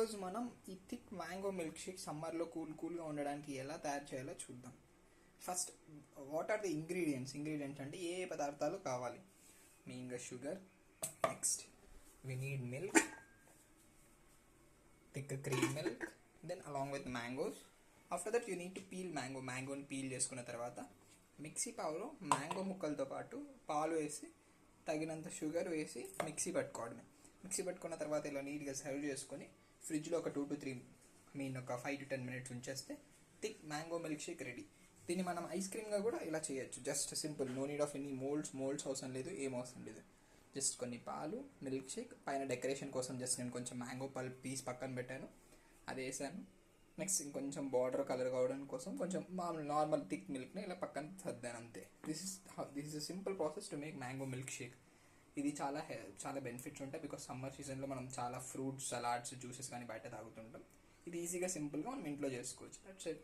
ఈరోజు మనం ఈ థిక్ మ్యాంగో మిల్క్ షేక్ సమ్మర్లో కూల్గా ఉండడానికి ఎలా తయారు చేయాలో చూద్దాం. First what are the ingredients అంటే ఏ పదార్థాలు కావాలి. మెయిన్గా sugar, next we need milk, thick cream milk, then along with mangoes. After that you need to peel మ్యాంగోని పీల్ చేసుకున్న తర్వాత మిక్సీ పావులో మ్యాంగో ముక్కలతో పాటు పాలు వేసి తగినంత షుగర్ వేసి మిక్సీ పట్టుకోవడమే. మిక్సీ పట్టుకున్న తర్వాత ఇలా నీట్గా సర్వ్ చేసుకొని ఫ్రిడ్జ్లో ఒక 2 to 3 ఒక 5 to 10 minutes ఉంచేస్తే thick mango milk shake ready. దీన్ని మనం ఐస్ క్రీమ్గా కూడా ఇలా చేయొచ్చు. Just simple, no need of any moulds అవసరం లేదు, ఏం అవసరం లేదు. జస్ట్ కొన్ని పాలు, మిల్క్ షేక్, పైన డెకరేషన్ కోసం జస్ట్ నేను కొంచెం మ్యాంగో పల్ప్ పీస్ పక్కన పెట్టాను, అది వేసాను. నెక్స్ట్ ఇంకొంచెం బార్డర్ కలర్ కావడం కోసం కొంచెం నార్మల్ థిక్ మిల్క్ని ఇలా పక్కన సర్దాను, అంతే. This is a simple process to make mango milk Sheikh. ఇది చాలా బెనిఫిట్స్ ఉంటాయి, బికాస్ సమ్మర్ సీజన్లో మనం చాలా ఫ్రూట్స్, సలాడ్స్, జ్యూసెస్ కానీ బయట తాగుతుంటాం. ఇది ఈజీగా సింపుల్గా మనం ఇంట్లో చేసుకోవచ్చు. That's it.